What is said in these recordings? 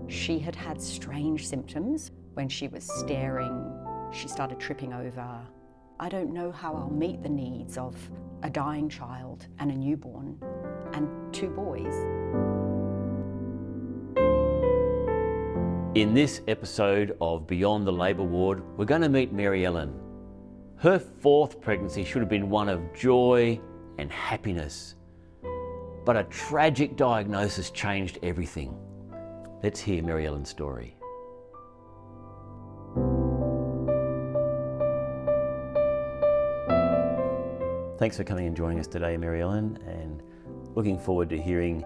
She had had strange symptoms. When she was staring, she started tripping over. I don't know how I'll meet the needs of a dying child and a newborn and 2 boys. In this episode of Beyond the Labour Ward, we're going to meet Mary Ellen. Her 4th pregnancy should have been one of joy and happiness, but a tragic diagnosis changed everything. Let's hear Mary Ellen's story. Thanks for coming and joining us today, Mary Ellen, and looking forward to hearing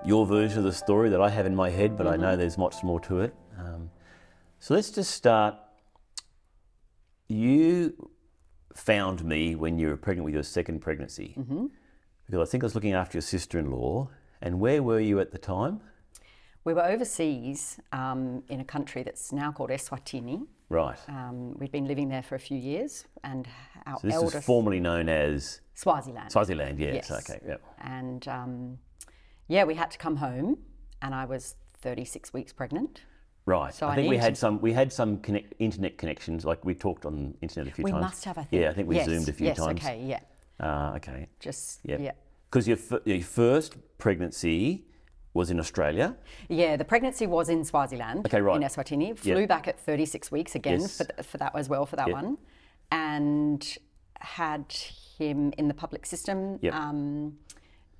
your version of the story that I have in my head, but I know there's much more to it. So let's just start. You found me when you were pregnant with your 2nd pregnancy, because I think I was looking after your sister-in-law. And where were you at the time? We were overseas in a country that's now called Eswatini. Right. We'd been living there for a few years, and our So this eldest... was formerly known as Swaziland. Swaziland, yes. Yes. Okay, yep. And we had to come home, and I was 36 weeks pregnant. Right. So I think we had some internet connections, like we talked on internet a few times. We must have, I think. Yeah, I think we Zoomed a few times. Yes, okay, yeah. Okay. Yeah. Because your first pregnancy was in Australia. Yeah, the pregnancy was in Swaziland, Okay, right. in Eswatini. Flew back at 36 weeks again Yes. for that as well, for that one. And had him in the public system. Yep. And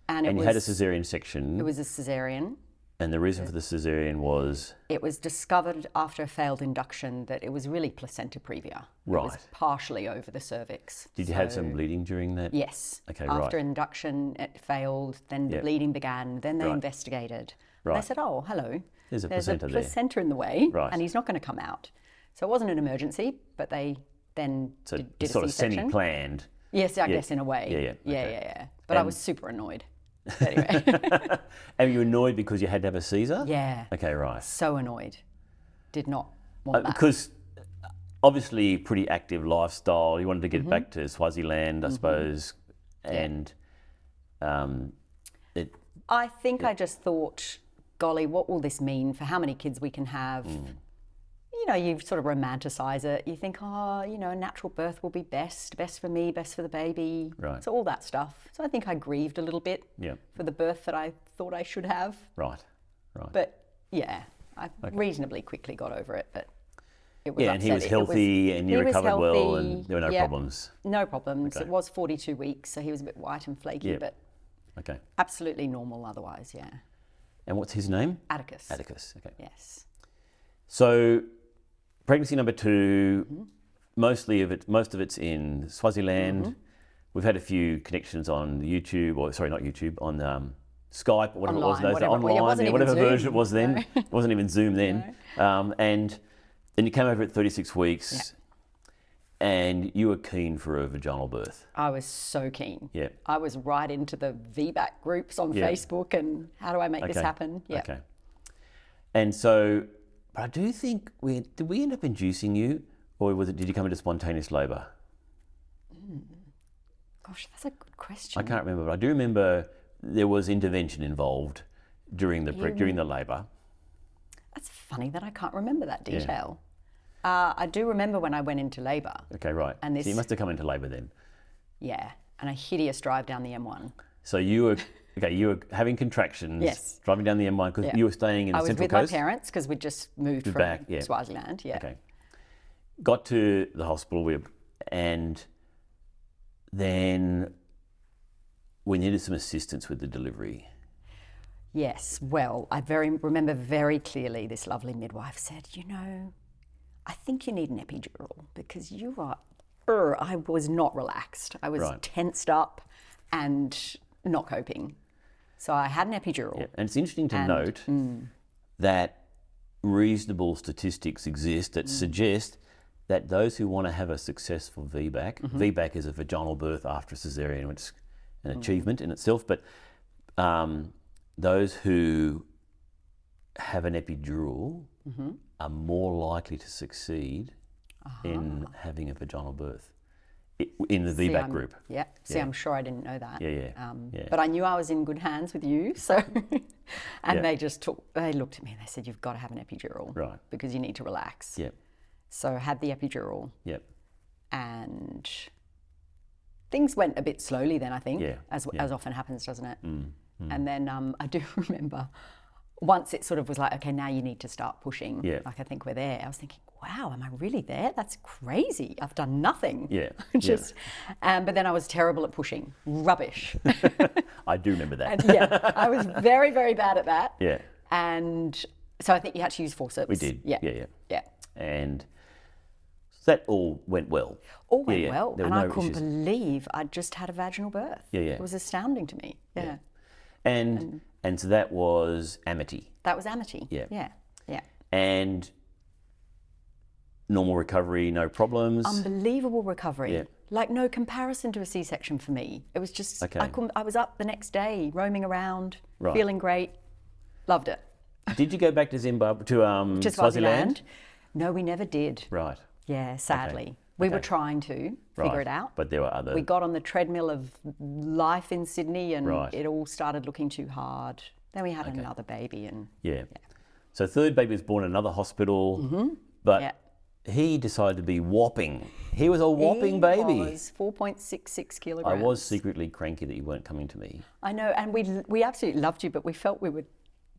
You had a caesarean section. It was a caesarean. And the reason for the caesarean was? It was discovered after a failed induction that it was really placenta previa. Right. It was partially over the cervix. Did you have some bleeding during that? Yes. Okay, After right. induction, it failed, then the bleeding began, then they investigated. Right. And they said, oh, hello. There's a There's placenta a there. placenta in the way, Right. and he's not going to come out. So it wasn't an emergency, but they then So did it's a sort of C-section. semi-planned. Yes, I guess in a way. Yeah, okay. But I was super annoyed. Anyway. And you were annoyed because you had to have a Caesar? Yeah. Okay, right. So annoyed. Did not want that. Because obviously pretty active lifestyle. You wanted to get back to Swaziland, I suppose. And I think I just thought, golly, what will this mean for how many kids we can have? You know, you sort of romanticize it. You think, a natural birth will be best for me, best for the baby. Right. So all that stuff. So I think I grieved a little bit for the birth that I thought I should have. Right. But yeah, I reasonably quickly got over it. But it was and he was upsetting. healthy and you he was recovered well healthy, and there were no problems. No problems. Okay. It was 42 weeks, so he was a bit white and flaky, but Okay. absolutely normal otherwise, yeah. And what's his name? Atticus. Atticus, okay. Yes. So pregnancy number 2, most of it's in Swaziland. We've had a few connections on YouTube, not YouTube, on Skype or whatever Online, it was. whatever. It wasn't even whatever Zoom. version it was then. It wasn't even Zoom then. And then you came over at 36 weeks and you were keen for a vaginal birth. I was so keen. Yeah. I was right into the VBAC groups on Facebook and how do I make this happen? Yeah. Okay. And so, but I do think did we end up inducing you, or did you come into spontaneous labour? Gosh, that's a good question. I can't remember, but I do remember there was intervention involved during the labour. That's funny that I can't remember that detail. I do remember when I went into labour. Okay, right. And So you must have come into labour then. Yeah, and a hideous drive down the M1. So you were having contractions, Yes. driving down the M1 because you were staying in the Central I was Coast. with my parents because we'd just moved from back, Swaziland. Yeah. Okay. Got to the hospital and then we needed some assistance with the delivery. Yes, well, I remember very clearly this lovely midwife said, I think you need an epidural because you are, I was not relaxed. I was tensed up and not coping. So I had an epidural. Yeah. And it's interesting to note that reasonable statistics exist that suggest that those who want to have a successful VBAC, VBAC is a vaginal birth after a caesarean, which is an achievement in itself, but those who have an epidural are more likely to succeed in having a vaginal birth in the VBAC group. Yeah. See, I'm sure I didn't know that. Yeah. But I knew I was in good hands with you, so And they looked at me and they said, you've got to have an epidural. Right. Because you need to relax. Yep. So I had the epidural. Yep. And things went a bit slowly then, I think, Yeah. as often happens, doesn't it? Mm. And then I do remember once it sort of was like, okay, now you need to start pushing. Yeah. Like, I think we're there. I was thinking, wow, am I really there? That's crazy. I've done nothing. Yeah. But then I was terrible at pushing. Rubbish. I do remember that. And yeah, I was very, very bad at that. Yeah. And so I think you had to use forceps. We did. Yeah. Yeah. And that all went well. All went well. There And were I no couldn't issues. believe I'd just had a vaginal birth. Yeah. It was astounding to me. Yeah. And so that was Amity. That was Amity. Yeah. Yeah. And normal recovery, no problems. Unbelievable recovery. Yeah. Like no comparison to a C-section for me. It was just, Okay. I was up the next day, roaming around, Right. feeling great. Loved it. Did you go back to Zimbabwe, to Just Swaziland? No, we never did. Right. Yeah, sadly. We were trying to figure it out. But there were other... We got on the treadmill of life in Sydney and Right. it all started looking too hard. Then we had another baby and Yeah. So third baby was born in another hospital, but yeah. he decided to be whopping. He was a whopping baby. He was 4.66 I kilograms. was secretly cranky that you weren't coming to me. I know, and we absolutely loved you, but we felt we would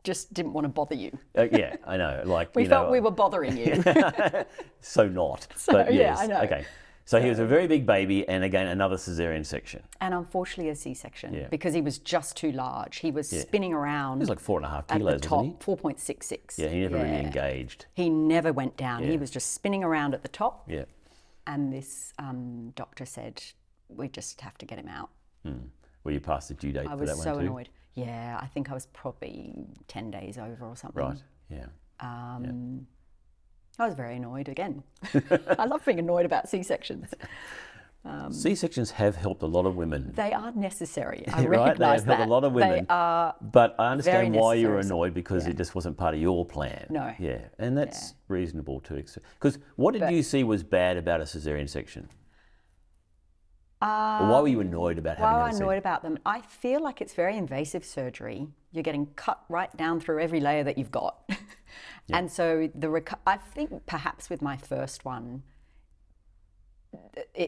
just didn't want to bother you. Yeah, I know. Like We felt we were bothering you. so not. But yeah, yes. I know. Okay. So he was a very big baby, and again another cesarean section. And unfortunately a C-section Yeah. because he was just too large. He was spinning around He was like 4.5 at kilos, the top, wasn't 4.66. he? Yeah, he never really engaged. He never went down. Yeah. He was just spinning around at the top. Yeah. And this doctor said, we just have to get him out. Were you past the due date I for was that one so too? annoyed. Yeah, I think I was probably 10 days over or something. Right. Yeah. I was very annoyed again. I love being annoyed about C-sections. C-sections have helped a lot of women. They are necessary. I Right? They recognise have helped that. a lot of women. They are But I understand very why you were necessary. annoyed because it just wasn't part of your plan. No. Yeah, and that's reasonable to expect. Because what did you see was bad about a cesarean section? Or why were you annoyed about having Why a I'm cesarean? annoyed about them. I feel like it's very invasive surgery. You're getting cut right down through every layer that you've got. And so I think perhaps with my first one,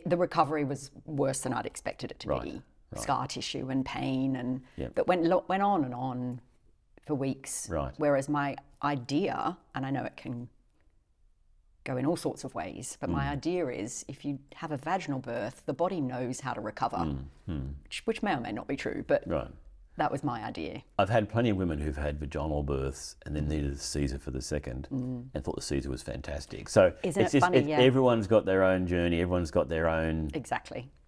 the recovery was worse than I'd expected it to Right, be. Scar tissue and pain, and Yep. that went on and on for weeks. Right. Whereas my idea, and I know it can go in all sorts of ways, but my idea is if you have a vaginal birth, the body knows how to recover, which may or may not be true, but Right. that was my idea. I've had plenty of women who've had vaginal births and then needed a Caesar for the second and thought the Caesar was fantastic. So Isn't it's it just, funny? Yeah. everyone's got their own journey, everyone's got their own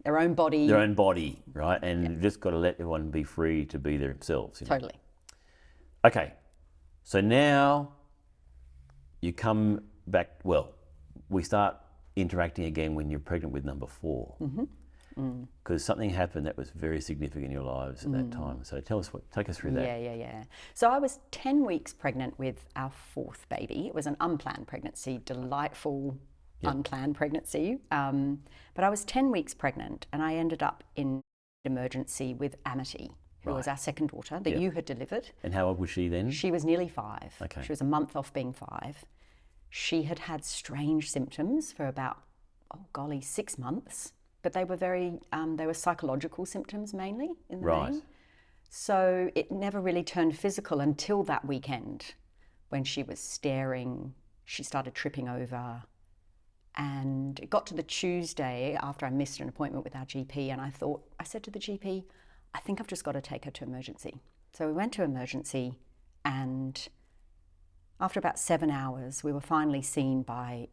Their own body. body, right? And you've just got to let everyone be free to be themselves. You know? Totally. Okay, so now you come back, well, we start interacting again when you're pregnant with number 4. Because something happened that was very significant in your lives at that time. So take us through that. Yeah. So I was 10 weeks pregnant with our 4th baby. It was an unplanned pregnancy, delightful unplanned pregnancy. But I was 10 weeks pregnant and I ended up in emergency with Amity, who was our second daughter that you had delivered. And how old was she then? She was nearly 5. Okay. She was a month off being 5. She had had strange symptoms for about, 6 months. But they were they were psychological symptoms mainly in the Right. main. So it never really turned physical until that weekend when she was staring, she started tripping over. And it got to the Tuesday after I missed an appointment with our GP and I said to the GP, I think I've just got to take her to emergency. So we went to emergency and after about 7 hours, we were finally seen by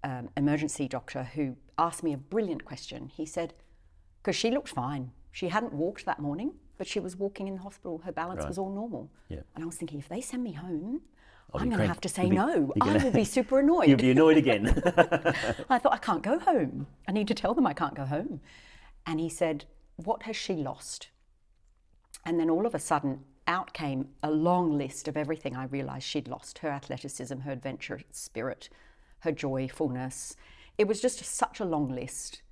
an emergency doctor who asked me a brilliant question. He said, because she looked fine. She hadn't walked that morning, but she was walking in the hospital. Her balance was all normal. Yeah. And I was thinking, if they send me home, I'll I'm be going to cranky. have to say You'll be- no. you're gonna- I will be super annoyed. You'll be annoyed again. I thought, I can't go home. I need to tell them I can't go home. And he said, what has she lost? And then all of a sudden, out came a long list of everything I realised she'd lost. Her athleticism, her adventurous spirit, her joyfulness. It was just such a long list.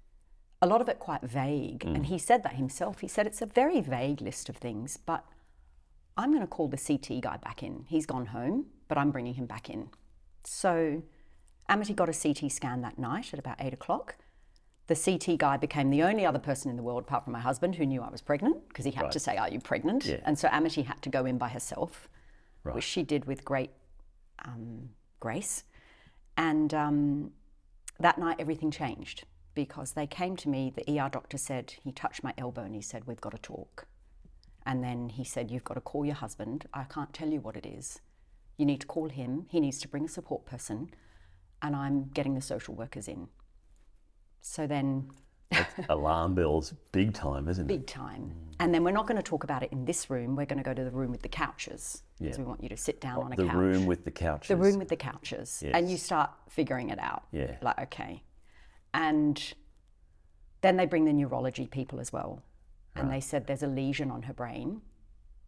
A lot of it quite vague. And he said that himself. He said it's a very vague list of things, but I'm going to call the CT guy back in. He's gone home, but I'm bringing him back in. So Amity got a CT scan that night at about 8 o'clock. The CT guy became the only other person in the world, apart from my husband, who knew I was pregnant, because he had to say, are you pregnant? Yeah. And so Amity had to go in by herself, Right. which she did with great grace. And that night, everything changed, because they came to me, the ER doctor said, he touched my elbow and he said, we've got to talk. And then he said, you've got to call your husband. I can't tell you what it is. You need to call him. He needs to bring a support person. And I'm getting the social workers in. So then... That's alarm bells, big time, isn't it? Big time. And then we're not going to talk about it in this room. We're going to go to the room with the couches. Because we want you to sit down on a couch. The room with the couches. The room with the couches. Yes. And you start figuring it out. Yeah. Like, okay. And then they bring the neurology people as well. And they said there's a lesion on her brain.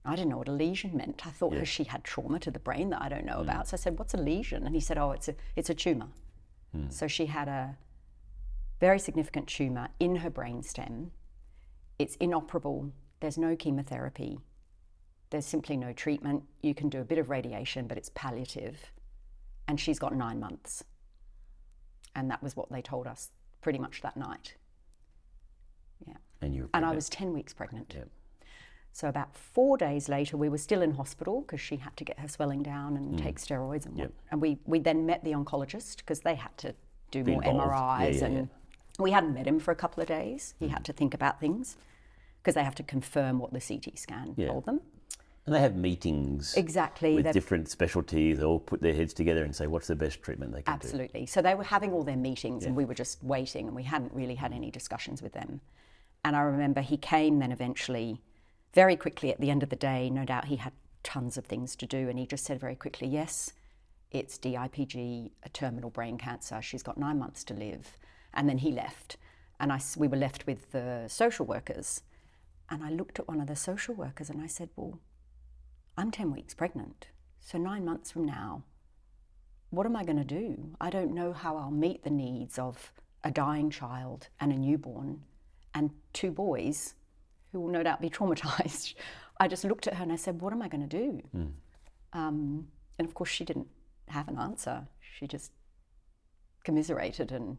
I didn't know what a lesion meant. I thought because she had trauma to the brain that I don't know about. So I said, what's a lesion? And he said, oh, it's a tumour. So she had a very significant tumour in her brainstem. It's inoperable. There's no chemotherapy. There's simply no treatment. You can do a bit of radiation, but it's palliative. And she's got 9 months. And that was what they told us pretty much that night. Yeah. And you were And I pregnant. was 10 weeks pregnant. Yep. So about 4 days later, we were still in hospital because she had to get her swelling down and take steroids. And we then met the oncologist because they had to do more involved. MRIs. Yeah. And we hadn't met him for a couple of days. He had to think about things because they have to confirm what the CT scan told them. And they have meetings Exactly. with different specialties. They all put their heads together and say, what's the best treatment they can do? Absolutely. So they were having all their meetings and we were just waiting and we hadn't really had any discussions with them. And I remember he came then eventually, very quickly at the end of the day, no doubt he had tons of things to do, and he just said very quickly, yes, it's DIPG, a terminal brain cancer. She's got 9 months to live. And then he left. And we were left with the social workers. And I looked at one of the social workers and I said, well, I'm 10 weeks pregnant. So 9 months from now, what am I going to do? I don't know how I'll meet the needs of a dying child and a newborn and 2 boys who will no doubt be traumatized. I just looked at her and I said, what am I going to do? And of course, she didn't have an answer. She just commiserated and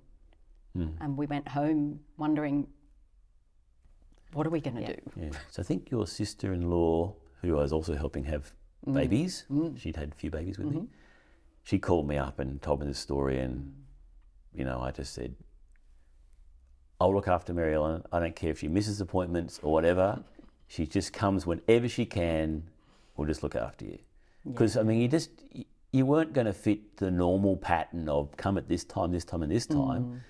we went home wondering, what are we going to do? Yeah. So I think your sister-in-law, who I was also helping have babies, she'd had a few babies with me, she called me up and told me this story, and, you know, I just said, I'll look after Mary Ellen. I don't care if she misses appointments or whatever. She just comes whenever she can. We'll just look after you. Because, I mean, you weren't going to fit the normal pattern of come at this time, and this time.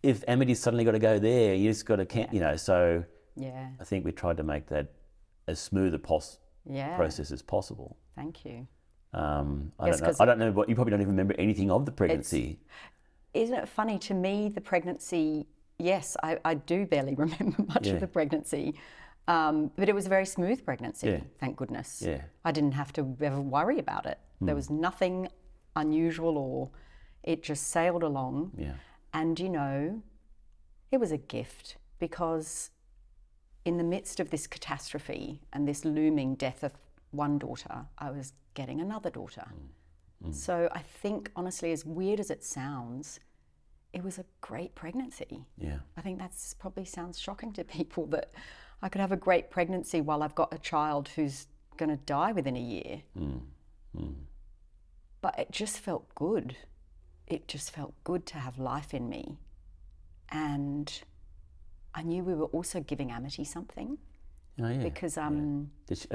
If Amity's suddenly got to go there, you just got to, you know, so I think we tried to make that as smooth a process as possible. Thank you. I don't know what, you probably don't even remember anything of the pregnancy. Isn't it funny to me, the pregnancy, yes, I do barely remember much of the pregnancy, but it was a very smooth pregnancy, thank goodness. Yeah. I didn't have to ever worry about it. There was nothing unusual, or it just sailed along. Yeah. And, you know, it was a gift, because in the midst of this catastrophe and this looming death of one daughter, I was getting another daughter. So I think, honestly, as weird as it sounds, it was a great pregnancy. Yeah. I think that's probably sounds shocking to people, that I could have a great pregnancy while I've got a child who's going to die within a year. But it just felt good. It just felt good to have life in me. And I knew we were also giving Amity something. Oh, yeah. Because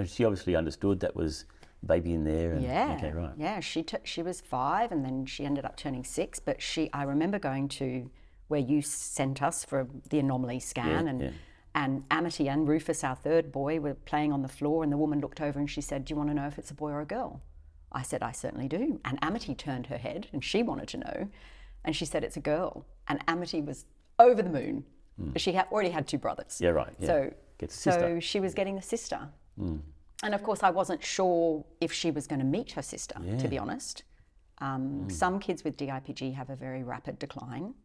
she obviously understood that was baby in there. And, yeah, okay, right. yeah. She was 5, and then she ended up turning 6. But I remember going to where you sent us for the anomaly scan, and Amity and Rufus, our third boy, were playing on the floor, and the woman looked over and she said, "Do you want to know if it's a boy or a girl?" I said, "I certainly do." And Amity turned her head and she wanted to know, and she said, "It's a girl." And Amity was over the moon. She already had 2 brothers. Yeah, right. Yeah. So, Gets a sister. so she was getting a sister. And of course, I wasn't sure if she was going to meet her sister, to be honest. Some kids with DIPG have a very rapid decline.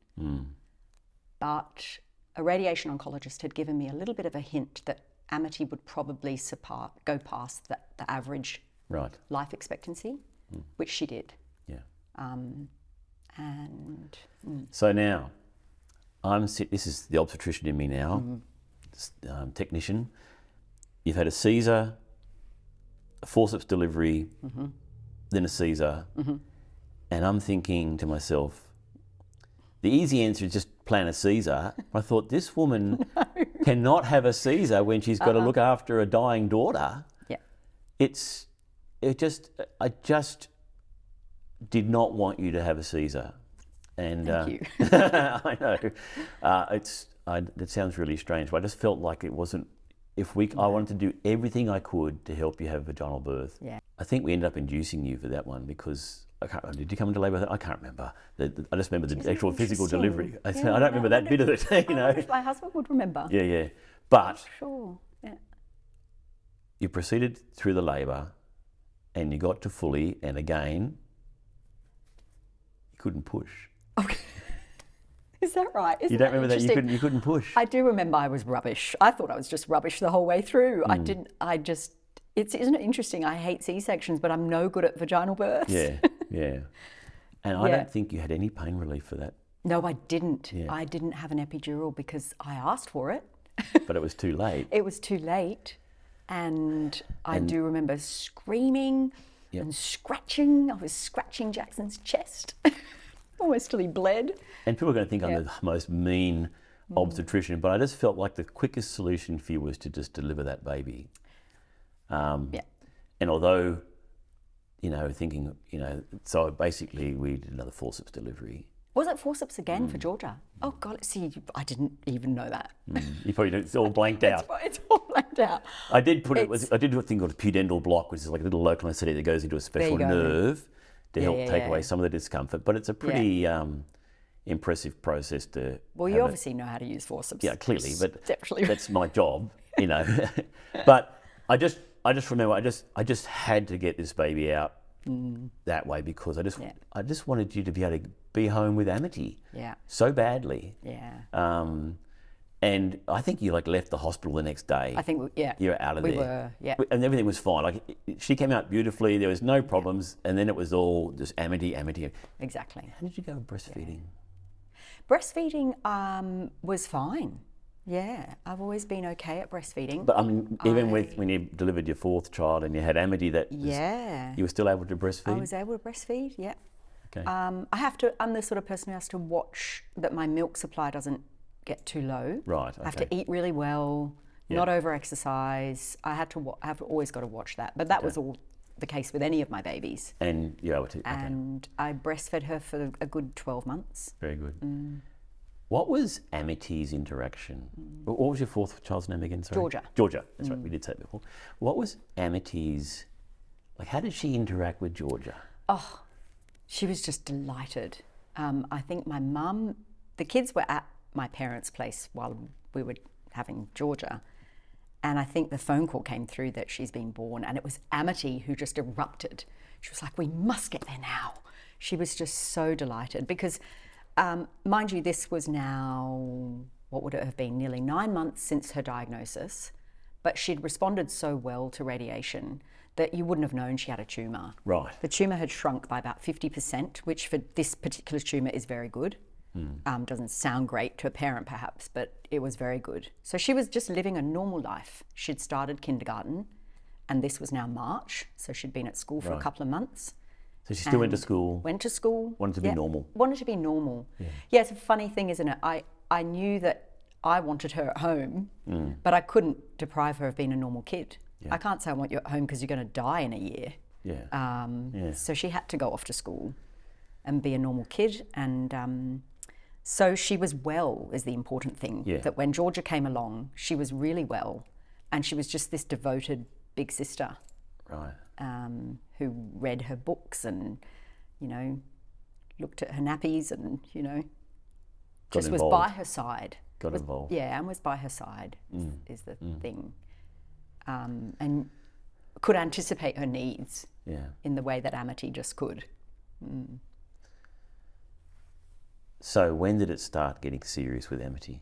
But a radiation oncologist had given me a little bit of a hint that Amity would probably go past the average Right. life expectancy, which she did. Yeah. And So now, this is the obstetrician in me now, technician. You've had a Caesar, a forceps delivery, then a Caesar, and I'm thinking to myself, the easy answer is just plan a Caesar. I thought, this woman cannot have a Caesar when she's got to look after a dying daughter. yeah, I just did not want you to have a Caesar. And Thank you. I know. It sounds really strange, but I just felt like it wasn't, I wanted to do everything I could to help you have a vaginal birth. Yeah. I think we ended up inducing you for that one because, did you come into labour? I can't remember. I just remember the actual physical delivery. I don't remember that bit of it, you know. I wish my husband would remember. Yeah. But Sure. Yeah. you proceeded through the labour and you got to fully, and again, you couldn't push. Okay. Is that right? Isn't You don't remember that interesting? you couldn't push? I do remember I was rubbish. I thought I was just rubbish the whole way through. Isn't it interesting? I hate C-sections, but I'm no good at vaginal births. Yeah. And I don't think you had any pain relief for that, No, I didn't. Yeah. I didn't have an epidural because I asked for it. but it was too late. It was too late. And I do remember screaming Yep. and scratching. I was scratching Jackson's chest almost till he bled. And people are going to think I'm the most mean obstetrician, but I just felt like the quickest solution for you was to just deliver that baby. Yeah. And although, thinking, so basically we did another forceps delivery. Was it forceps again for Georgia? Oh, God, see, I didn't even know that. You probably don't, it's all blanked out. It's all blanked out. I did I did a thing called a pudendal block, which is like a little local anesthetic that goes into a special go. nerve to help take yeah. away some of the discomfort. But it's a pretty impressive process to. Well, you obviously know how to use forceps. Yeah, clearly, but Definitely. that's my job, But I just remember I just had to get this baby out that way because I just wanted you to be able to be home with Amity. Yeah. So badly. Yeah. And I think you left the hospital the next day. I think, You're out of there. We were, yeah. And everything was fine. She came out beautifully. There was no problems. And then it was all just Amity. Exactly. How did you go with breastfeeding? Breastfeeding was fine. Yeah, I've always been okay at breastfeeding. But I mean, even when you delivered your fourth child and you had Amity, you were still able to breastfeed? I was able to breastfeed, yeah. Okay. I'm the sort of person who has to watch that my milk supply doesn't get too low. Right, I have to eat really well, not over-exercise. I've always got to watch that. But that was all the case with any of my babies. And you're able to. And I breastfed her for a good 12 months. Very good. What was Amity's interaction? What was your fourth child's name again? Sorry? Georgia. Georgia, that's right, we did say it before. What was Amity's, how did she interact with Georgia? Oh, she was just delighted. I think my mum, the kids were at my parents' place while we were having Georgia. And I think the phone call came through that she's been born, and it was Amity who just erupted. She was like, we must get there now. She was just so delighted because, mind you, this was now, what would it have been, nearly 9 months since her diagnosis, but she'd responded so well to radiation that you wouldn't have known she had a tumour. Right. The tumour had shrunk by about 50%, which for this particular tumour is very good. Doesn't sound great to a parent perhaps, but it was very good. So she was just living a normal life. She'd started kindergarten, and this was now March, so she'd been at school for a couple of months. So she still went to school? Went to school. Wanted to be normal? Wanted to be normal. Yeah, it's a funny thing, isn't it? I knew that I wanted her at home, but I couldn't deprive her of being a normal kid. I can't say I want you at home because you're going to die in a year. So she had to go off to school and be a normal kid. And so she was well, is the important thing. That when Georgia came along, she was really well. And she was just this devoted big sister. Right. Who read her books and, looked at her nappies and, just was by her side. Got involved. Yeah, and was by her side is the thing. And could anticipate her needs in the way that Amity just could. So when did it start getting serious with Amity?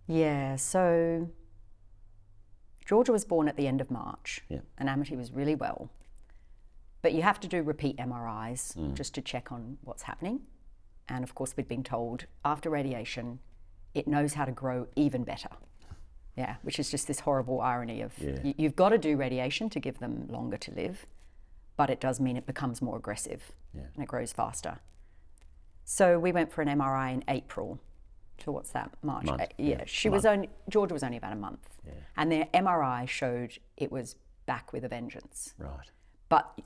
Yeah, so Georgia was born at the end of March, Yeah. and Amity was really well. But you have to do repeat MRIs just to check on what's happening. And of course, we'd been told after radiation, it knows how to grow even better. Yeah, which is just this horrible irony of you've got to do radiation to give them longer to live, but it does mean it becomes more aggressive and it grows faster. So we went for an MRI in April. So what's that? March. Georgia was only about a month. Yeah. And the MRI showed it was back with a vengeance. Right. But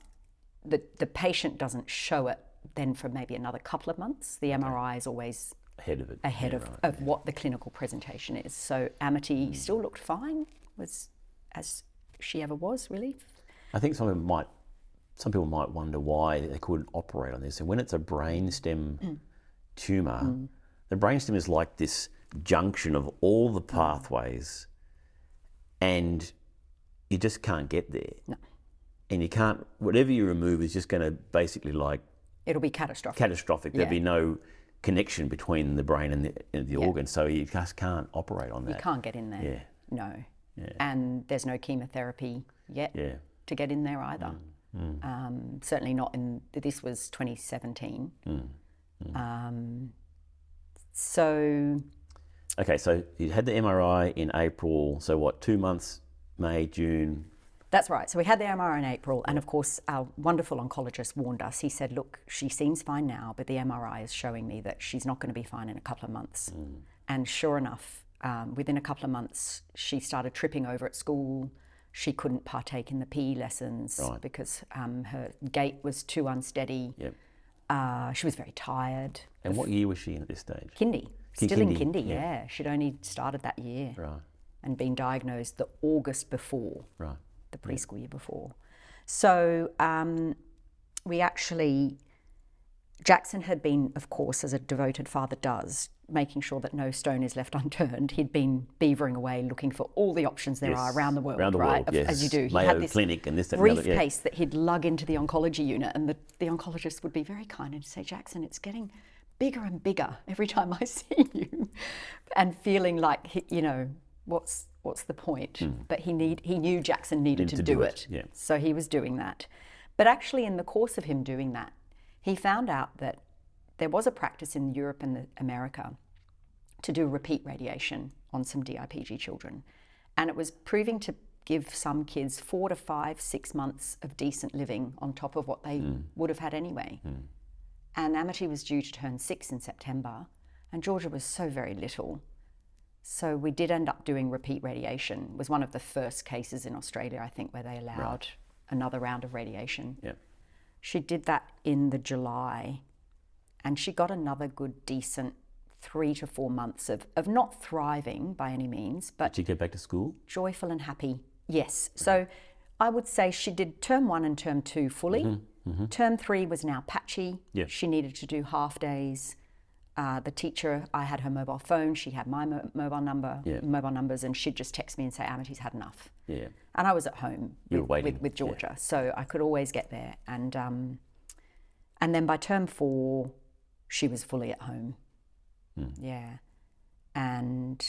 the patient doesn't show it then for maybe another couple of months. The MRI is always Ahead of it. ahead of what the clinical presentation is. So Amity still looked fine, was as she ever was, really. I think some people might wonder why they couldn't operate on this. And when it's a brainstem tumour, the brainstem is like this junction of all the pathways, and you just can't get there. No. And you can't, whatever you remove is just going to basically It'll be catastrophic. There'll be no connection between the brain and the organ, so you just can't operate on that. You can't get in there. Yeah. No. Yeah. And there's no chemotherapy yet to get in there either. Certainly not this was 2017. So... Okay, so you had the MRI in April, so what, 2 months, May, June? That's right. So we had the MRI in April, and of course our wonderful oncologist warned us. He said, look, she seems fine now, but the MRI is showing me that she's not going to be fine in a couple of months. And sure enough, within a couple of months, she started tripping over at school. She couldn't partake in the PE lessons because her gait was too unsteady. Yep. She was very tired. And what year was she in at this stage? Kindy. Still in Kindy, yeah. She'd only started that year. Right. And been diagnosed the August before. Right. The preschool year before. So we actually, Jackson had been, of course, as a devoted father does, making sure that no stone is left unturned. He'd been beavering away looking for all the options there are around the world, as you do. He Mayo had this Clinic and this, that, briefcase that he'd lug into the oncology unit, and the oncologist would be very kind and say, Jackson, it's getting bigger and bigger every time I see you, and feeling like, what's the point? But he knew Jackson needed to do it. Yeah. So he was doing that. But actually in the course of him doing that, he found out that there was a practice in Europe and America to do repeat radiation on some DIPG children. And it was proving to give some kids 4 to 5, 6 months of decent living on top of what they would have had anyway. And Amity was due to turn 6 in September, and Georgia was so very little. So we did end up doing repeat radiation. It was one of the first cases in Australia, I think, where they allowed another round of radiation. Yep. She did that in the July, and she got another good, decent 3 to 4 months of not thriving by any means, but Did she go back to school? joyful and happy. Yes. So I would say she did term 1 and term 2 fully. Term 3 was now patchy. Yeah. She needed to do half days. The teacher, I had her mobile phone, she had my mobile numbers, and she'd just text me and say, Amity's had enough. Yeah. And I was at home with Georgia, so I could always get there. And then by term 4, she was fully at home. Yeah. And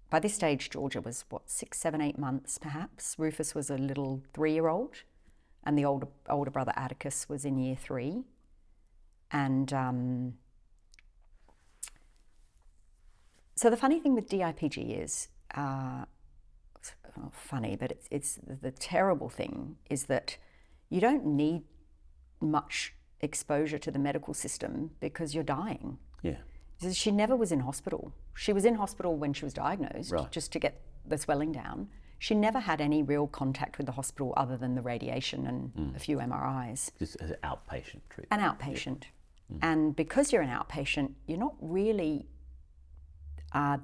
by this stage, Georgia was, 6, 7, 8 months perhaps. Rufus was a little 3-year-old, and the older brother Atticus was in year 3. And so the funny thing with DIPG is, funny, but it's the terrible thing is that you don't need much exposure to the medical system because you're dying. Yeah. She never was in hospital. She was in hospital when she was diagnosed, Right. just to get the swelling down. She never had any real contact with the hospital other than the radiation and a few MRIs. Just as an outpatient treatment. An outpatient. And because you're an outpatient, you're not really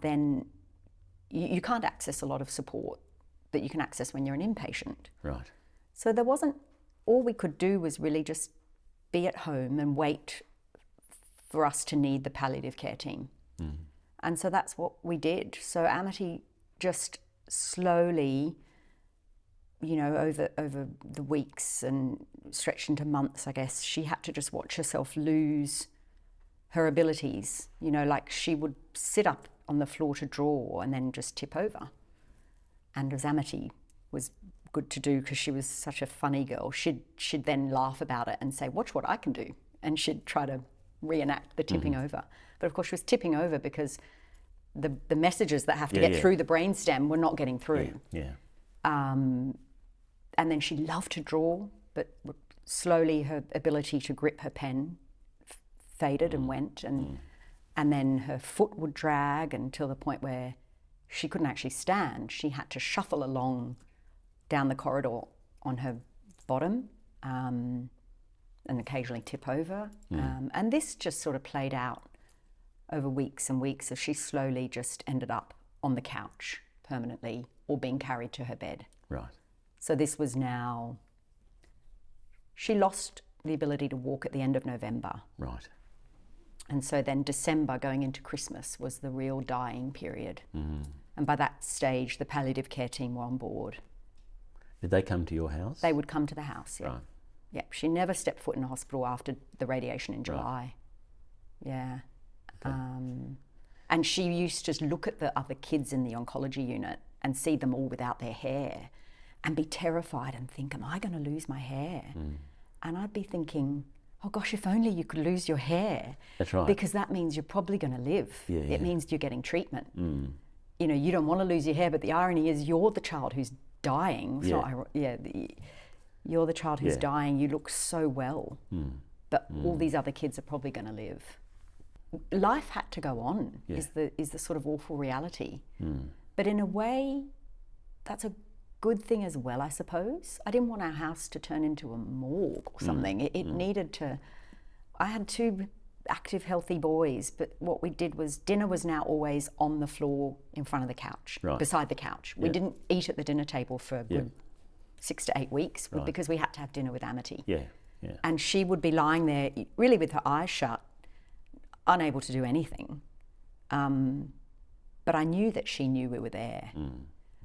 then you can't access a lot of support that you can access when you're an inpatient. Right. So there wasn't, all we could do was really just be at home and wait for us to need the palliative care team. And so that's what we did. So Amity just slowly, over the weeks and stretched into months, I guess, she had to just watch herself lose her abilities. Like she would sit up on the floor to draw and then just tip over. And as Amity was good to do because she was such a funny girl. She'd then laugh about it and say, "Watch what I can do," and she'd try to reenact the tipping over. But of course, she was tipping over because the messages that have to get through the brainstem were not getting through. Yeah. And then she loved to draw, but slowly her ability to grip her pen faded and went, and then her foot would drag until the point where she couldn't actually stand. She had to shuffle along down the corridor on her bottom and occasionally tip over. And this just sort of played out over weeks and weeks as she slowly just ended up on the couch permanently or being carried to her bed. Right. So this was now, she lost the ability to walk at the end of November. Right. And so then December going into Christmas was the real dying period. And by that stage, the palliative care team were on board. Did they come to your house? They would come to the house, yeah. Right. Yep, she never stepped foot in a hospital after the radiation in July. Yeah. Okay. And she used to look at the other kids in the oncology unit and see them all without their hair and be terrified and think, am I going to lose my hair? And I'd be thinking, oh gosh, if only you could lose your hair. That's right. Because that means you're probably going to live. Yeah, it yeah. means you're getting treatment. You know, you don't want to lose your hair, but the irony is you're the child who's dying. It's not, you're the child who's dying. You look so well, but all these other kids are probably going to live. Life had to go on. Is the sort of awful reality. But in a way, that's a good thing as well, I suppose. I didn't want our house to turn into a morgue or something. It needed to. I had two active, healthy boys, but what we did was dinner was now always on the floor in front of the couch, beside the couch. We didn't eat at the dinner table for a good 6 to 8 weeks because we had to have dinner with Amity. And she would be lying there, really with her eyes shut, unable to do anything. But I knew that she knew we were there.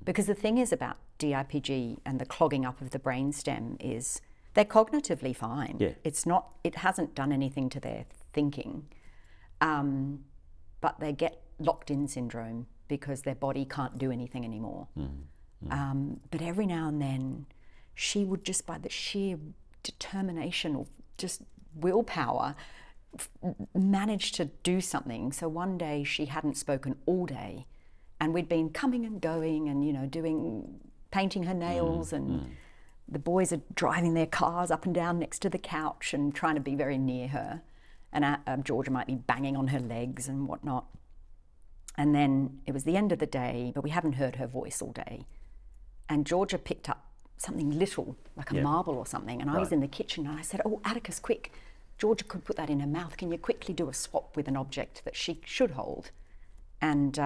Because the thing is about DIPG and the clogging up of the brainstem is they're cognitively fine. It's not, it hasn't done anything to their thinking. But they get locked in syndrome because their body can't do anything anymore. But every now and then, she would just, by the sheer determination or just willpower, manage to do something. So one day she hadn't spoken all day, and we'd been coming and going and, you know, painting her nails, and the boys are driving their cars up and down next to the couch and trying to be very near her. And Georgia might be banging on her legs and whatnot. And then it was the end of the day, but we haven't heard her voice all day. And Georgia picked up something little, like a marble or something, and I was in the kitchen and I said, oh, Atticus, quick, Georgia could put that in her mouth. Can you quickly do a swap with an object that she should hold? And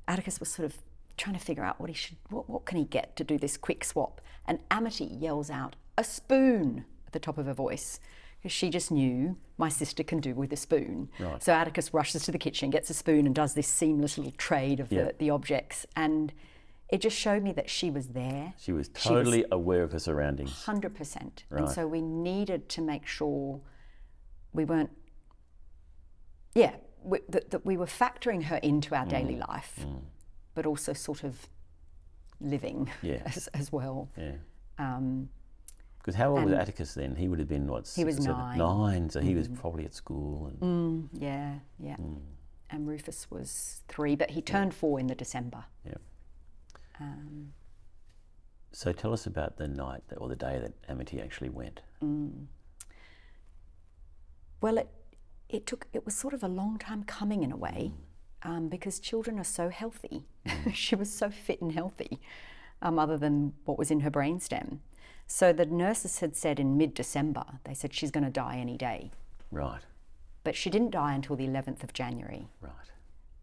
Atticus was sort of trying to figure out what can he get to do this quick swap. And Amity yells out, a spoon, at the top of her voice, because she just knew my sister can do with a spoon. So Atticus rushes to the kitchen, gets a spoon and does this seamless little trade of the objects. And it just showed me that she was there. She was totally aware of her surroundings. 100%. And so we needed to make sure we weren't, that we were factoring her into our daily life, but also sort of living as well. Because how old was Atticus then? He would have been, what, he was 6 or 7? 9. 9, so he was probably at school. And And Rufus was 3, but he turned 4 in the December. So tell us about the night or the day that Amity actually went. Well, it was sort of a long time coming in a way, because children are so healthy. She was so fit and healthy, other than what was in her brainstem. So the nurses had said in mid-December, they said she's going to die any day. Right. But she didn't die until the 11th of January. Right.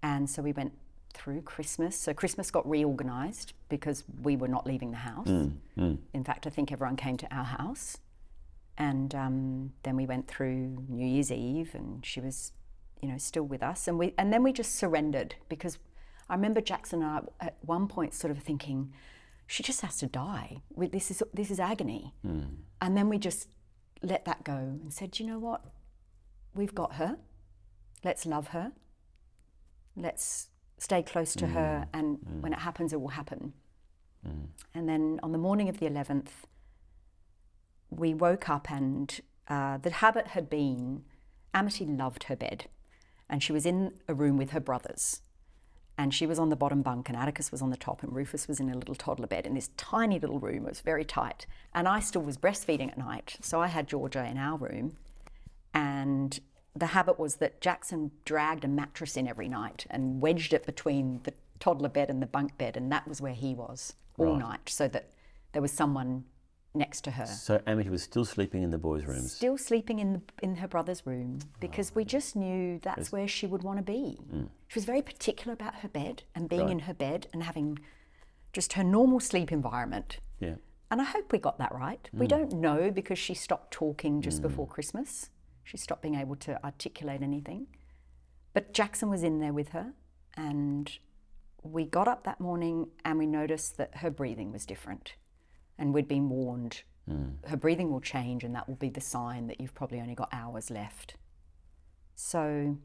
And so we went through Christmas. So Christmas got reorganised because we were not leaving the house. In fact, I think everyone came to our house. And then we went through New Year's Eve, and she was, you know, still with us. And then we just surrendered, because I remember Jackson and I at one point sort of thinking, she just has to die. This is agony. And then we just let that go and said, you know what? We've got her. Let's love her. Let's stay close to her, and when it happens, it will happen. And then on the morning of the 11th, we woke up and the habit had been, Amity loved her bed and she was in a room with her brothers. And she was on the bottom bunk and Atticus was on the top and Rufus was in a little toddler bed in this tiny little room. It was very tight. And I still was breastfeeding at night. So I had Georgia in our room. And the habit was that Jackson dragged a mattress in every night and wedged it between the toddler bed and the bunk bed. And that was where he was all night, so that there was someone next to her. So Amity was still sleeping in the boys' rooms? Still sleeping in her brother's room, because we just knew that's where she would want to be. She was very particular about her bed and being in her bed and having just her normal sleep environment. Yeah. And I hope we got that right. We don't know, because she stopped talking just before Christmas. She stopped being able to articulate anything. But Jackson was in there with her, and we got up that morning and we noticed that her breathing was different. And we'd been warned, her breathing will change and that will be the sign that you've probably only got hours left. So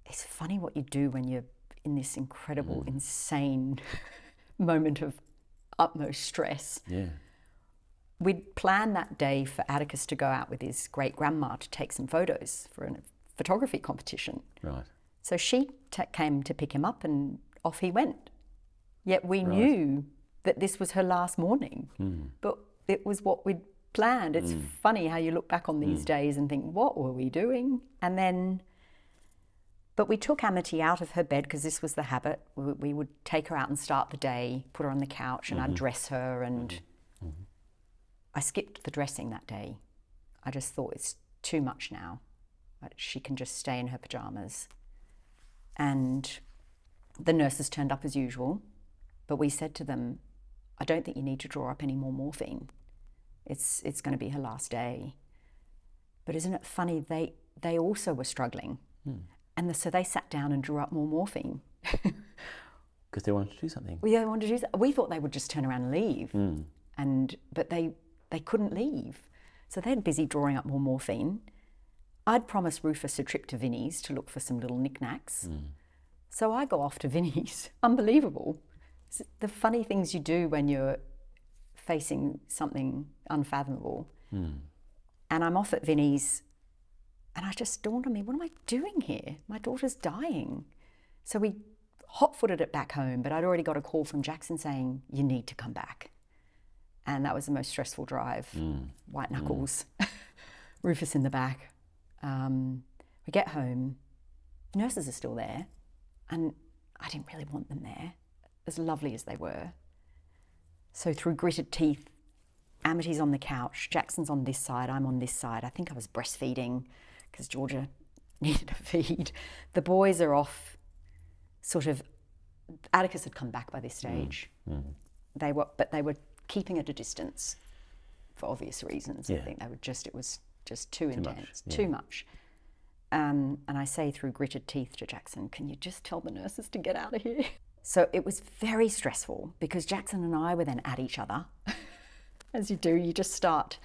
it's funny what you do when you're in this incredible, insane moment of utmost stress. Yeah. We'd planned that day for Atticus to go out with his great-grandma to take some photos for a photography competition. Right. So she came to pick him up and off he went. Yet we knew that this was her last morning, but it was what we'd planned. It's funny how you look back on these days and think, what were we doing? And then, but we took Amity out of her bed, because this was the habit. We would take her out and start the day, put her on the couch and undress her. And I skipped the dressing that day. I just thought, it's too much now. She can just stay in her pajamas. And the nurses turned up as usual, but we said to them, I don't think you need to draw up any more morphine. It's going to be her last day. But isn't it funny, they also were struggling. And so they sat down and drew up more morphine. Because they wanted to do something. We wanted to do that. We thought they would just turn around and leave. But they couldn't leave. So they're busy drawing up more morphine. I'd promised Rufus a trip to Vinnie's to look for some little knickknacks. So I go off to Vinnie's. Unbelievable. It's the funny things you do when you're facing something unfathomable. And I'm off at Vinnie's, and I just dawned on me, what am I doing here? My daughter's dying. So we hot-footed it back home, but I'd already got a call from Jackson saying, you need to come back. And that was the most stressful drive. White knuckles, Rufus in the back. We get home, nurses are still there, and I didn't really want them there, as lovely as they were. So through gritted teeth, Amity's on the couch, Jackson's on this side, I'm on this side. I think I was breastfeeding because Georgia needed a feed. The boys are off, sort of, Atticus had come back by this stage. They were keeping at a distance for obvious reasons. I think it was just too intense, too much. And I say through gritted teeth to Jackson, can you just tell the nurses to get out of here? So it was very stressful, because Jackson and I were then at each other. As you do, you just start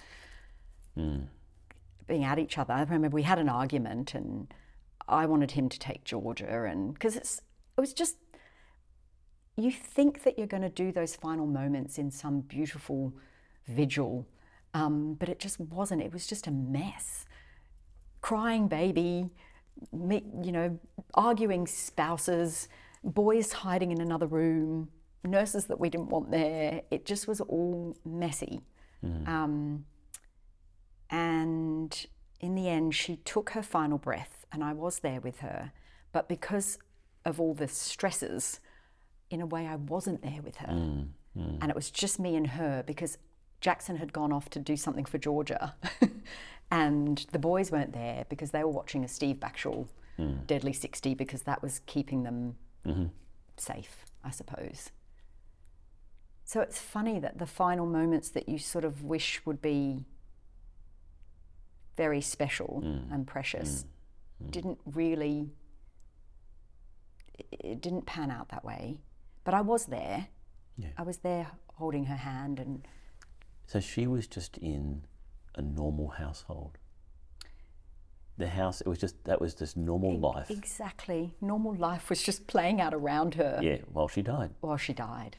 being at each other. I remember we had an argument and I wanted him to take Georgia, and because it was just, you think that you're going to do those final moments in some beautiful vigil, but it just wasn't. It was just a mess. Crying baby, arguing spouses, boys hiding in another room, nurses that we didn't want there. It just was all messy. And in the end, she took her final breath and I was there with her. But because of all the stresses, in a way I wasn't there with her. And it was just me and her, because Jackson had gone off to do something for Georgia. And the boys weren't there because they were watching a Steve Backshall Deadly 60, because that was keeping them safe, I suppose. So it's funny that the final moments that you sort of wish would be very special and precious didn't really, it didn't pan out that way. But I was there. I was there holding her hand. And so she was just in a normal household. The house, that was just normal life. Exactly. Normal life was just playing out around her. Yeah, while she died. While she died.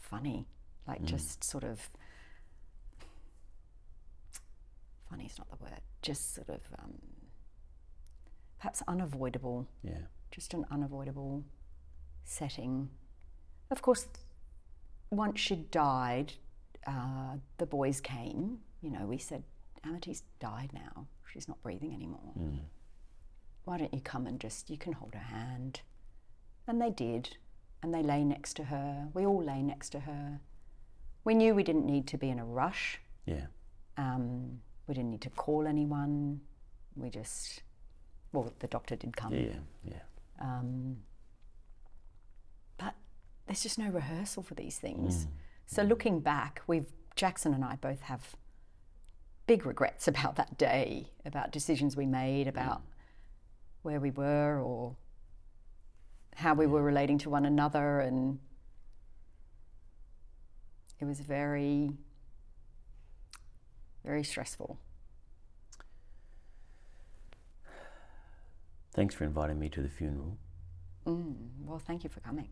funny, like just sort of, funny is not the word, just sort of perhaps unavoidable, Yeah. just an unavoidable setting. Of course, once she died, the boys came, you know, we said, Amity's died now, she's not breathing anymore. Why don't you come and just, you can hold her hand. And they did, and they lay next to her. We all lay next to her. We knew we didn't need to be in a rush. Yeah. We didn't need to call anyone. We just, well, the doctor did come. Yeah. But there's just no rehearsal for these things. So looking back, Jackson and I both have big regrets about that day, about decisions we made, about where we were or how we were relating to one another, and it was very, very stressful. Thanks for inviting me to the funeral. Well, thank you for coming.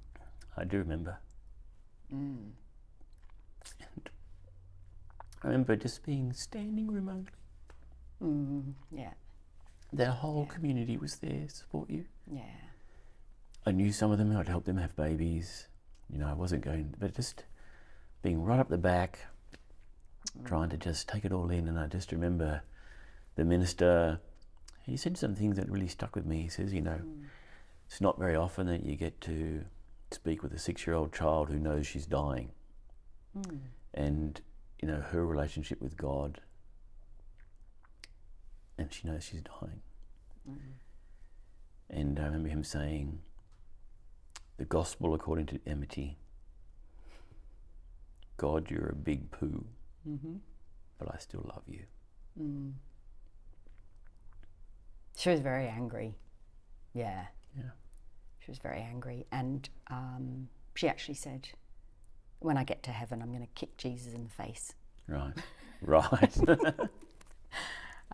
I do remember. And I remember just standing room only. Yeah, Their whole community was there to support you. yeah. I knew some of them, I'd help them have babies. You know, I wasn't going, but just being right up the back, trying to just take it all in. And I just remember the minister, he said some things that really stuck with me. He says, you know, it's not very often that you get to speak with a 6-year-old child who knows she's dying. And, you know, her relationship with God, and she knows she's dying. And I remember him saying, the gospel according to Amity, God, you're a big poo, but I still love you. She was very angry. Yeah. Yeah. She was very angry. And she actually said, when I get to heaven, I'm going to kick Jesus in the face. Right. Right.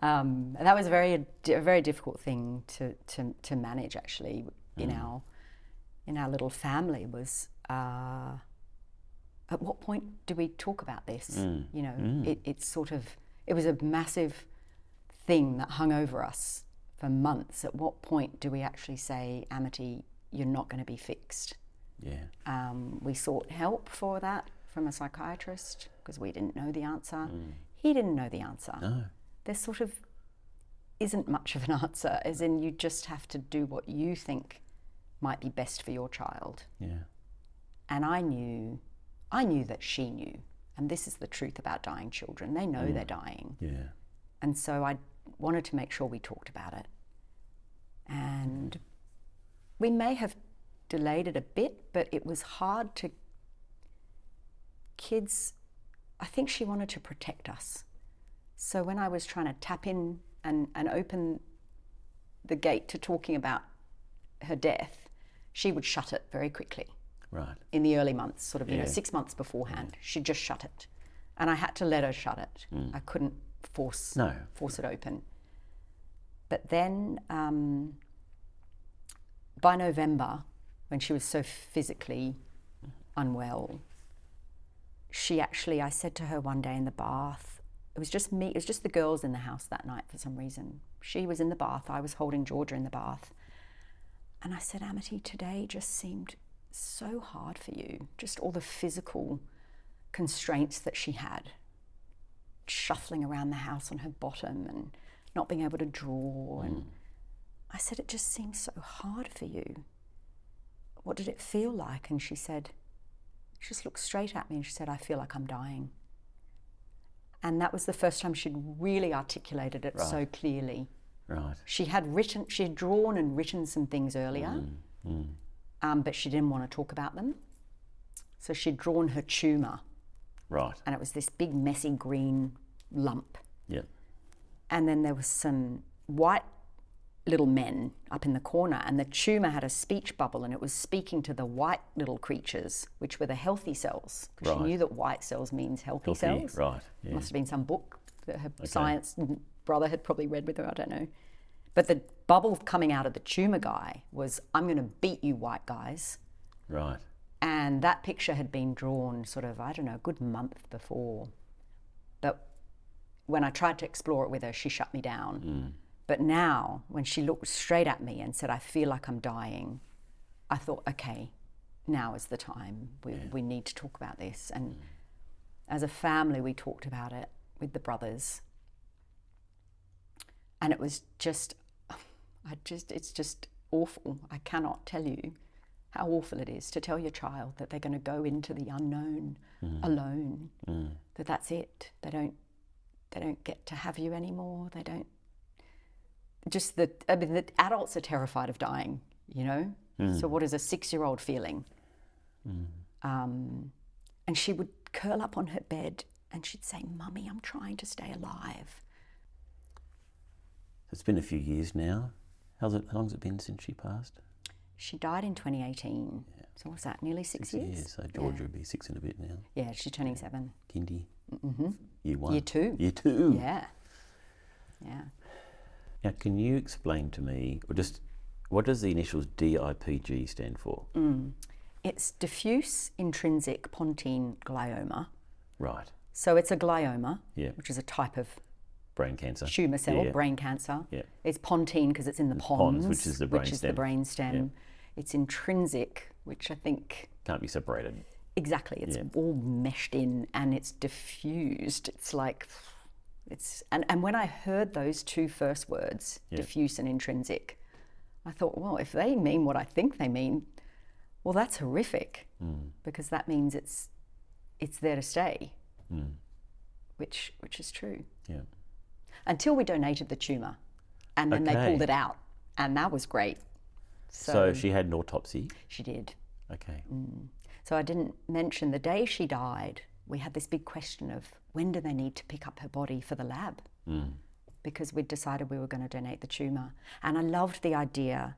And that was a very difficult thing to manage, actually, in our little family. Was at what point do we talk about this? You know, it was a massive thing that hung over us for months. At what point do we actually say, Amity, you're not going to be fixed? Yeah. We sought help for that from a psychiatrist because we didn't know the answer. He didn't know the answer. No. There sort of isn't much of an answer, as in you just have to do what you think might be best for your child. Yeah. And I knew that she knew, and this is the truth about dying children. They know they're dying. Yeah. And so I wanted to make sure we talked about it. And we may have delayed it a bit, but it was hard to kids. I think she wanted to protect us. So when I was trying to tap in and open the gate to talking about her death, she would shut it very quickly. Right. In the early months, sort of, Yeah. 6 months beforehand, she'd just shut it. And I had to let her shut it. I couldn't force it open. But then by November, when she was so physically unwell, I said to her one day in the bath, it was just me, it was just the girls in the house that night for some reason. She was in the bath, I was holding Georgia in the bath. And I said, Amity, today just seemed so hard for you. Just all the physical constraints that she had. Shuffling around the house on her bottom and not being able to draw. And I said, it just seems so hard for you. What did it feel like? And she just looked straight at me and she said, I feel like I'm dying. And that was the first time she'd really articulated it so clearly. Right. She had drawn and written some things earlier, but she didn't want to talk about them. So she'd drawn her tumour. Right. And it was this big, messy green lump. Yeah. And then there was some white little men up in the corner, and the tumour had a speech bubble, and it was speaking to the white little creatures, which were the healthy cells. Because she knew that white cells means healthy cells. Right. Yeah. Must have been some book that her science brother had probably read with her, I don't know. But the bubble coming out of the tumour guy was, I'm going to beat you white guys. Right. And that picture had been drawn sort of, I don't know, a good month before. But when I tried to explore it with her, she shut me down. But now, when she looked straight at me and said, I feel like I'm dying, I thought, okay, now is the time. We need to talk about this. And as a family, we talked about it with the brothers. And it was just, it's just awful. I cannot tell you how awful it is to tell your child that they're going to go into the unknown alone, that that's it. They don't get to have you anymore. They don't, just the adults are terrified of dying, you know? So what is a 6-year-old feeling? And she would curl up on her bed and she'd say, Mummy, I'm trying to stay alive. It's been a few years now. How long's it been since she passed? She died in 2018. Yeah. So what's that, nearly 6 years? So Georgia would be 6 and a bit now. Yeah, she's turning 7. Kindy. Year 1. Year 2. Year 2. Yeah. Yeah. Now, can you explain to me, or just, what does the initials DIPG stand for? It's diffuse intrinsic pontine glioma. Right. So it's a glioma, Yeah. which is a type of Brain cancer. tumour cell, Yeah. brain cancer. Yeah. It's pontine because it's in the pons, which is the brain the stem. brain stem. It's intrinsic, which I think Can't be separated. exactly. It's all meshed in and it's diffused. It's like and when I heard those two first words, diffuse and intrinsic, I thought, well, if they mean what I think they mean, well, that's horrific because that means it's there to stay, which is true. Yeah. Until we donated the tumour, and then they pulled it out, and that was great. So she had an autopsy. She did. Okay. So I didn't mention the day she died, we had this big question of when do they need to pick up her body for the lab? Because we'd decided we were going to donate the tumour. And I loved the idea.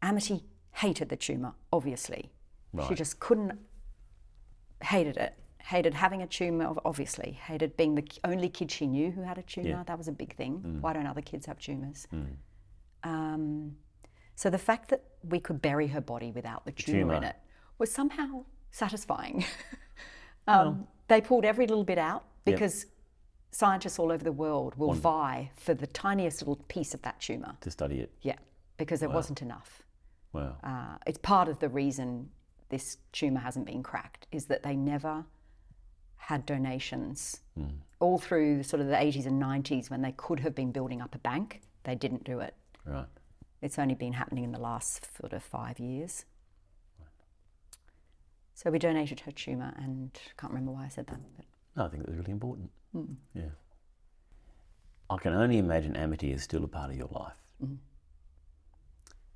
Amity hated the tumour, obviously. Right. She just hated it. Hated having a tumour, obviously. Hated being the only kid she knew who had a tumour. Yeah. That was a big thing. Why don't other kids have tumours? So the fact that we could bury her body without the tumour in it was somehow satisfying. They pulled every little bit out because scientists all over the world will vie for the tiniest little piece of that tumour. To study it. Yeah, because there wasn't enough. Wow. It's part of the reason this tumour hasn't been cracked is that they never had donations. All through sort of the 80s and 90s when they could have been building up a bank, they didn't do it. Right. It's only been happening in the last sort of 5 years. So we donated her tumour, and I can't remember why I said that. But No, I think it was really important. Yeah. I can only imagine Amity is still a part of your life.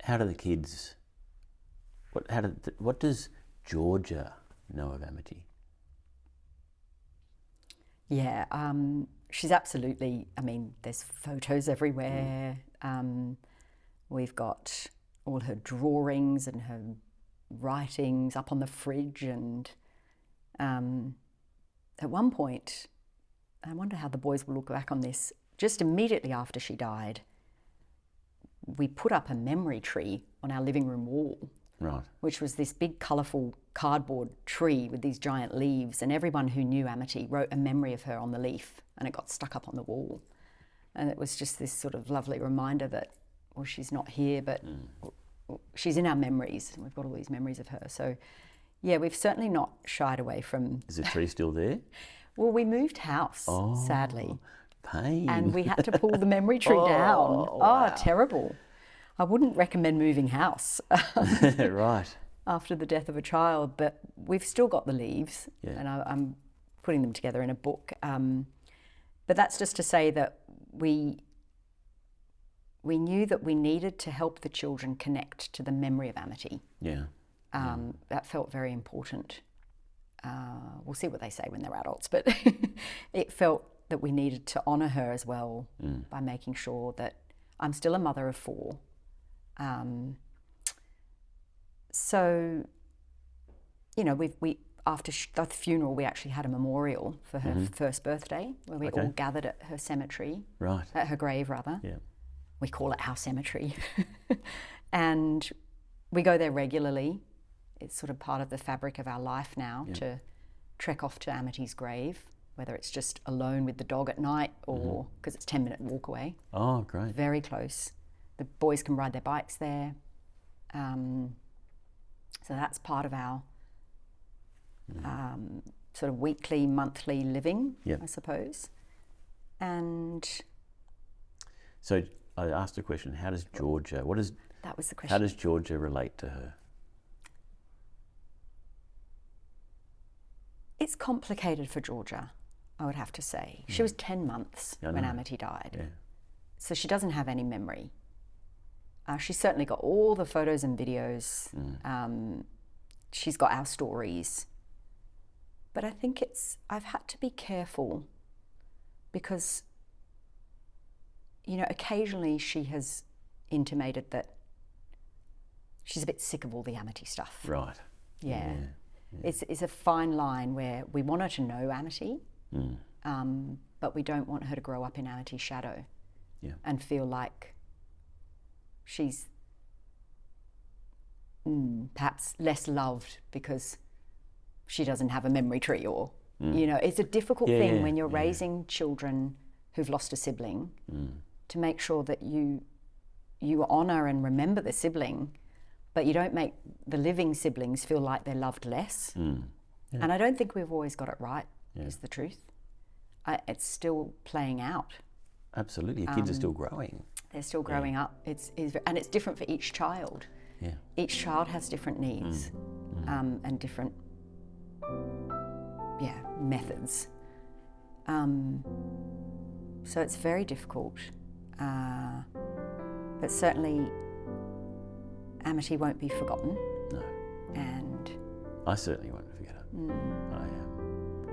How do the kids? What does Georgia know of Amity? yeah, she's absolutely, I mean, there's photos everywhere. We've got all her drawings and her writings up on the fridge, and at one point, I wonder how the boys will look back on this, just immediately after she died, we put up a memory tree on our living room wall, Right. which was this big colourful cardboard tree with these giant leaves, and everyone who knew Amity wrote a memory of her on the leaf, and it got stuck up on the wall. And it was just this sort of lovely reminder that, well, she's not here, but she's in our memories, and we've got all these memories of her. So, yeah, we've certainly not shied away from... Is the tree still there? Well, we moved house, sadly, Pain. and we had to pull the memory tree down. wow. Terrible. I wouldn't recommend moving house Right. after the death of a child, but we've still got the leaves, Yeah. and I'm putting them together in a book. But that's just to say that we knew that we needed to help the children connect to the memory of Amity. Yeah. That felt very important. We'll see what they say when they're adults, but it felt that we needed to honour her as well by making sure that I'm still a mother of 4. So, you know, we after the funeral, we actually had a memorial for her first birthday where we all gathered at her cemetery, Right. at her grave rather. Yeah. We call it our cemetery. And we go there regularly. it's sort of part of the fabric of our life now to trek off to Amity's grave, whether it's just alone with the dog at night or because it's 10-minute walk away. Oh, great. Very close. The boys can ride their bikes there. So that's part of our sort of weekly, monthly living, I suppose. And so I asked a question, how does Georgia, that was the question. how does Georgia relate to her? It's complicated for Georgia, I would have to say. She was 10 months when Amity died. Yeah. So she doesn't have any memory. She's certainly got all the photos and videos. She's got our stories. But I think I've had to be careful because, you know, occasionally she has intimated that she's a bit sick of all the Amity stuff. Right. Yeah. It's a fine line where we want her to know Amity, but we don't want her to grow up in Amity's shadow and feel like she's perhaps less loved because she doesn't have a memory tree or, you know, it's a difficult thing when you're raising children who've lost a sibling to make sure that you honour and remember the sibling, but you don't make the living siblings feel like they're loved less. And I don't think we've always got it right, is the truth. It's still playing out. Absolutely, your kids are still growing. They're still growing up. And it's different for each child. Yeah. Each child has different needs and different methods. So it's very difficult. But certainly Amity won't be forgotten. No. And I certainly won't forget it. I am.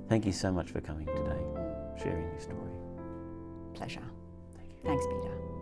Thank you so much for coming today, sharing your story. pleasure. Thank you. Thanks, Peter.